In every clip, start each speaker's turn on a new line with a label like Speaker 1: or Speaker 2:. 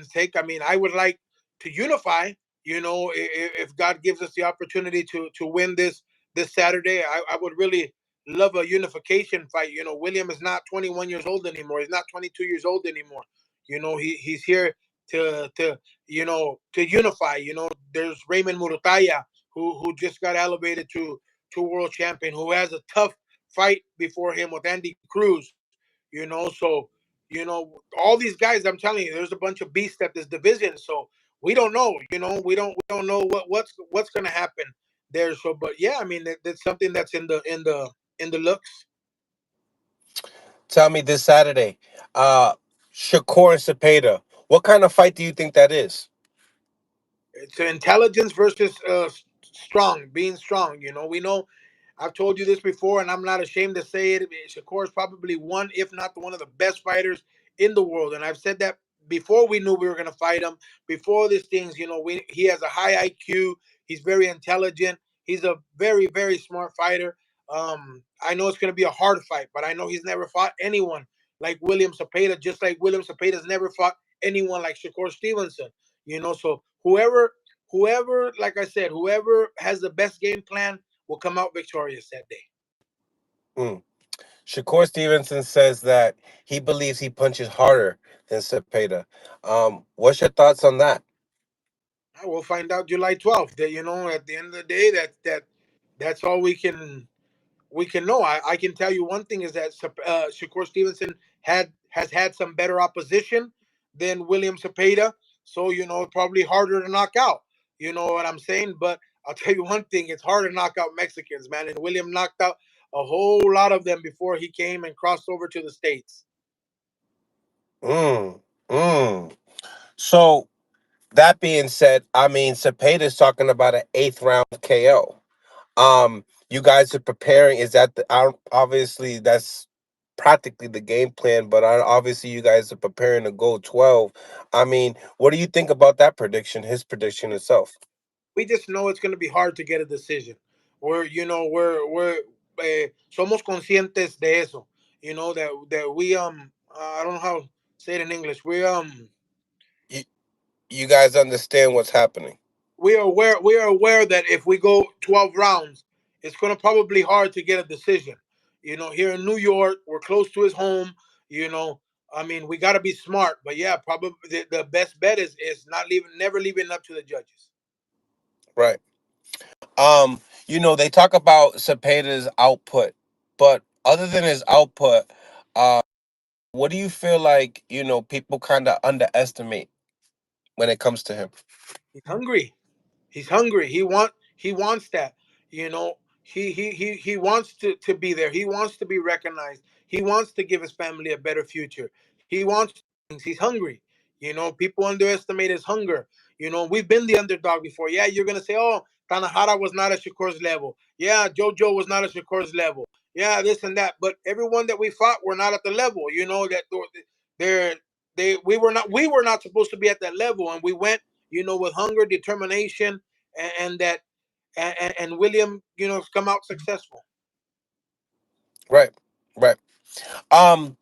Speaker 1: sake. I mean, I would like to unify. If God gives us the opportunity to win this Saturday, I would really love a unification fight. William is not 21 years old anymore. He's not 22 years old anymore. He's here to unify. There's Raymond Murutaya who just got elevated to world champion, who has a tough fight before him with Andy Cruz. So all these guys. I'm telling you, there's a bunch of beasts at this division. So we don't know. We don't know what's going to happen there. So, but yeah, I mean that's something that's in the looks.
Speaker 2: Tell me this Saturday, uh, Shakur and Zepeda. What kind of fight do you think that is?
Speaker 1: It's intelligence versus strong, being strong. We know. I've told you this before, and I'm not ashamed to say it. Shakur is probably one, if not one of the best fighters in the world, and I've said that before we knew we were going to fight him. Before these things, he has a high IQ. He's very intelligent. He's a very, very smart fighter. I know it's going to be a hard fight, but I know he's never fought anyone like William Zepeda, just like William Zepeda's never fought anyone like Shakur Stevenson. So whoever, like I said, whoever has the best game plan will come out victorious that day.
Speaker 2: Mm. Shakur Stevenson says that he believes he punches harder than Zepeda. What's your thoughts on that?
Speaker 1: We'll find out July 12th. That at the end of the day, that's all we can know. I can tell you one thing is that Shakur Stevenson has had some better opposition than William Zepeda, so it's probably harder to knock out. You know what I'm saying? But I'll tell you one thing: it's hard to knock out Mexicans, man. And William knocked out a whole lot of them before he came and crossed over to the states.
Speaker 2: Mm, mm. So that being said, I mean, Cepeda's talking about an eighth round KO. You guys are preparing. Is that obviously that's practically the game plan? But obviously, you guys are preparing to go 12. I mean, what do you think about that prediction? His prediction itself.
Speaker 1: We just know it's going to be hard to get a decision. We're somos conscientes de eso. That we I don't know how to say it in English.
Speaker 2: You, you guys understand what's happening,
Speaker 1: We are aware that if we go 12 rounds, it's going to probably hard to get a decision. Here in New York, we're close to his home. You know, I mean, we got to be smart. But yeah, probably the best bet is not leaving, never leaving up to the judges.
Speaker 2: right? They talk about Cepeda's output, but other than his output, uh, what do you feel like people kind of underestimate when it comes to him?
Speaker 1: He's hungry. He's hungry. He wants that. You know, he wants to be there. He wants to be recognized. He wants to give his family a better future. He wants things. He's hungry. People underestimate his hunger. We've been the underdog before. Yeah, you're gonna say, oh, Tanahara was not at Shakur's level. Yeah, Jojo was not at Shakur's level. Yeah, this and that. But everyone that we fought were not at the level. That they're we were not supposed to be at that level, and we went with hunger, determination, and that and William, has come out successful.
Speaker 2: Right, right. Um,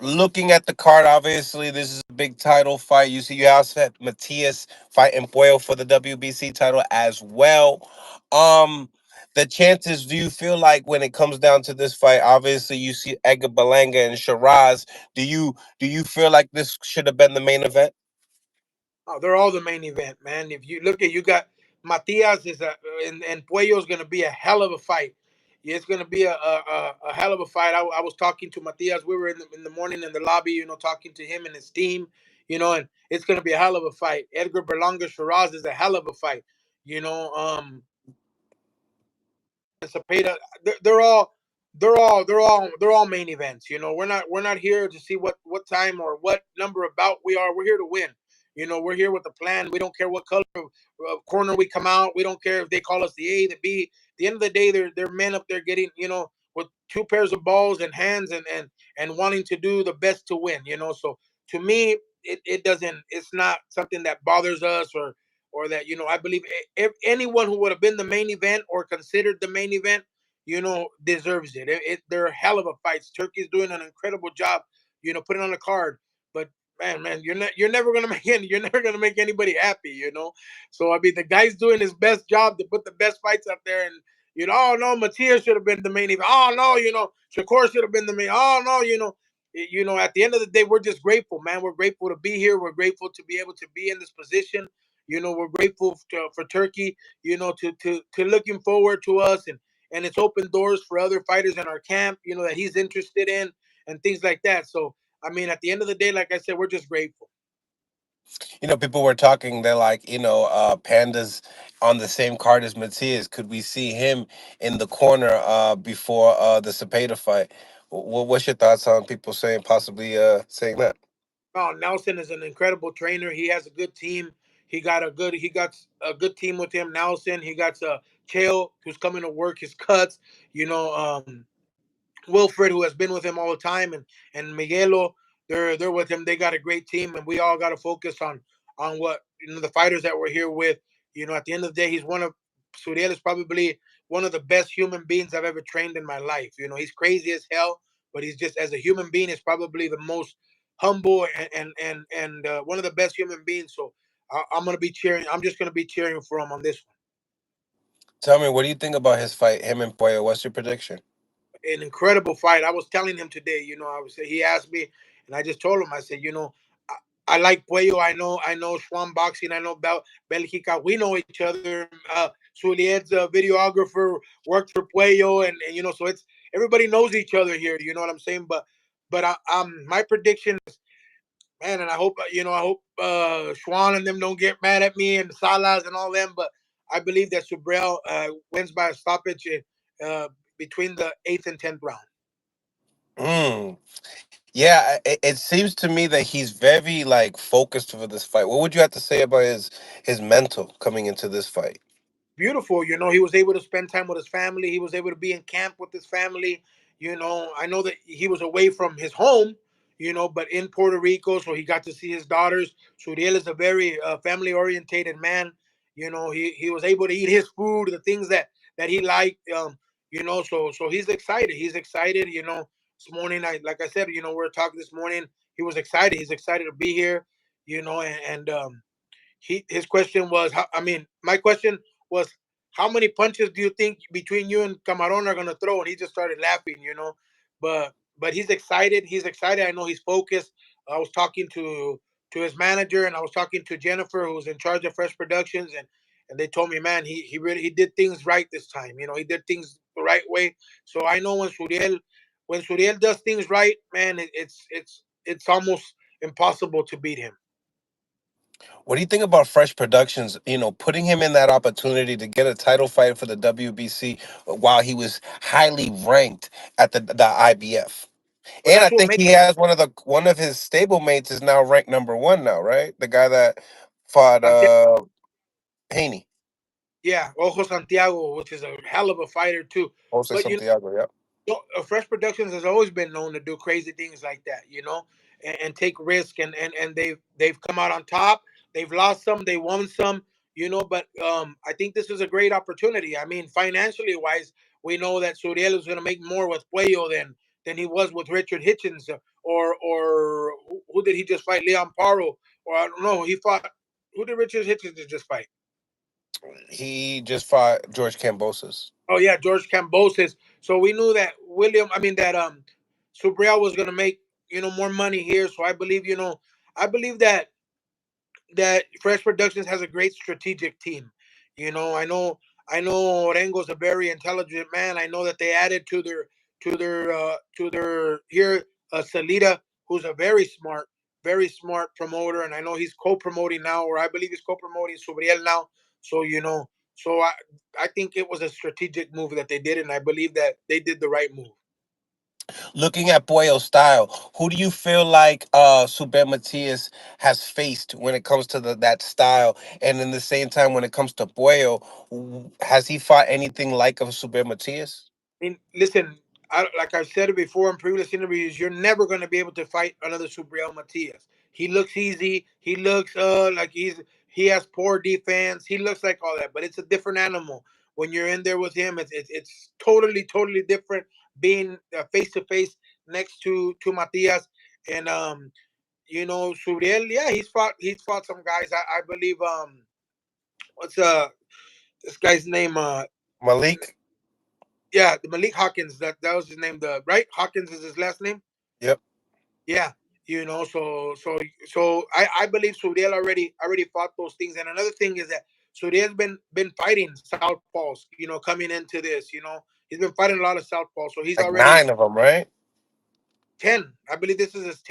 Speaker 2: looking at the card, obviously this is a big title fight. You also have Matias fighting Puello for the WBC title as well. The chances, do you feel like when it comes down to this fight, obviously you see Edgar Berlanga and Shiraz. Do you feel like this should have been the main event?
Speaker 1: Oh, they're all the main event, man. If you look at, you got Matias and Puello's going to be a hell of a fight. Yeah, it's going to be a hell of a fight. I was talking to Matias. We were in the morning in the lobby, talking to him and his team, and it's going to be a hell of a fight. Edgar Berlanga Shiraz is a hell of a fight. You know, and Zepeda, they're all main events. We're not here to see what time or what number of bout we are. We're here to win. We're here with a plan. We don't care what color of corner we come out. We don't care if they call us the A, the B. At the end of the day, they're men up there getting with two pairs of balls and hands and wanting to do the best to win. So to me, it doesn't. It's not something that bothers us or that I believe if anyone who would have been the main event or considered the main event, deserves it. They're hell of a fights. Turkey's doing an incredible job, putting on a card. But man, you're never gonna you're never gonna make anybody happy, you know. So I mean, the guy's doing his best job to put the best fights out there, and oh no, Matias should have been the main event. Oh no, Shakur should have been the main. Oh no, at the end of the day, we're just grateful, man. We're grateful to be here. We're grateful to be able to be in this position. We're grateful for Turkey. To looking forward to us, and it's open doors for other fighters in our camp. That he's interested in and things like that. So I mean, at the end of the day, like I said, we're just grateful.
Speaker 2: People were talking. They're like, Panda's on the same card as Matias. Could we see him in the corner before the Zepeda fight? What's your thoughts on people saying possibly saying that?
Speaker 1: Oh, Nelson is an incredible trainer. He has a good team. He got a good team with him. Nelson. He got Chael, who's coming to work his cuts. You know, Wilfred, who has been with him all the time, and Miguelo, they're with him. They got a great team, and we all got to focus on what the fighters that we're here with. At the end of the day, Suriel is probably one of the best human beings I've ever trained in my life. He's crazy as hell, but he's just as a human being is probably the most humble and one of the best human beings. So I'm gonna be cheering. I'm just gonna be cheering for him on this one.
Speaker 2: Tell me, what do you think about his fight, him and Puello? What's your prediction?
Speaker 1: An incredible fight. I was telling him today, he asked me, and I just told him, I said, I like Puello. I know Schwan boxing. I know Belgica. We know each other. Suliet's a videographer, worked for Puello, and so it's everybody knows each other here. You know what I'm saying? But my prediction is, man, and I hope Schwan and them don't get mad at me and Salas and all them, but I believe that Subriel wins by a stoppage uh, between the eighth and 10th round.
Speaker 2: Mm. Yeah, it seems to me that he's very like focused for this fight. What would you have to say about his mental coming into this fight?
Speaker 1: Beautiful. He was able to spend time with his family. He was able to be in camp with his family. I know that he was away from his home, but in Puerto Rico, so he got to see his daughters. Suriel is a very family orientated man. He was able to eat his food, the things that he liked. So he's excited. He's excited. This morning, like I said, we were talking this morning. He was excited. He's excited to be here. And his question was, my question was, how many punches do you think between you and Camaron are gonna throw? And he just started laughing. But he's excited. He's excited. I know he's focused. I was talking to his manager, and I was talking to Jennifer, who's in charge of Fresh Productions, and they told me, man, he did things right this time. He did things the right way. So I know when Suriel does things right, man, it's almost impossible to beat him.
Speaker 2: What do you think about Fresh Productions? Putting him in that opportunity to get a title fight for the WBC while he was highly ranked at the IBF.
Speaker 1: But
Speaker 2: And I
Speaker 1: that's what
Speaker 2: think
Speaker 1: makes
Speaker 2: he has one of his stablemates is now ranked number one now, right? The guy that fought
Speaker 1: Santiago,
Speaker 2: Haney,
Speaker 1: yeah, Ojo Santiago, which is a hell of a fighter too.
Speaker 2: Jose
Speaker 1: But
Speaker 2: Santiago. Yeah.
Speaker 1: Fresh Productions has always been known to do crazy things like that, and take risk, and they've come out on top. They've lost some, they won some, But I think this is a great opportunity. I mean, financially wise, we know that Suriel is going to make more with Puello than he was with Richard Hitchens, or who did he just fight? Leon Paro, or I don't know. He fought who did Richard Hitchens just fight?
Speaker 2: He just fought George Cambosos.
Speaker 1: Oh yeah, George Cambosis. So we knew that Subriel was gonna make more money here. So I believe that Fresh Productions has a great strategic team. I know Orengo's a very intelligent man. I know that they added to their here Salida, who's a very smart promoter, and I know he's co-promoting now, or I believe he's co-promoting Subriel now. So I think it was a strategic move that they did, and I believe that they did the right move.
Speaker 2: Looking at Puello's style, who do you feel like Super Matias has faced when it comes to that style? And in the same time, when it comes to Puello, has he fought anything like of Super Matias?
Speaker 1: I mean, listen, like I've said it before in previous interviews, you're never going to be able to fight another Subriel Matias. He looks easy. He looks like he has poor defense. He looks like all that, but it's a different animal. When you're in there with him, it's totally different being face to face next to Matias. And you know, Subriel, yeah, he's fought some guys. I believe what's this guy's name?
Speaker 2: Malik.
Speaker 1: Yeah, the Malik Hawkins. That was his name. The right Hawkins is his last name.
Speaker 2: Yep.
Speaker 1: Yeah, you know, so I believe Subriel already fought those things. And another thing is that Subriel's been fighting southpaws, you know, coming into this, you know, he's been fighting a lot of southpaws, so he's
Speaker 2: Like
Speaker 1: already
Speaker 2: 9 of them, right?
Speaker 1: 10. I believe this is his 10th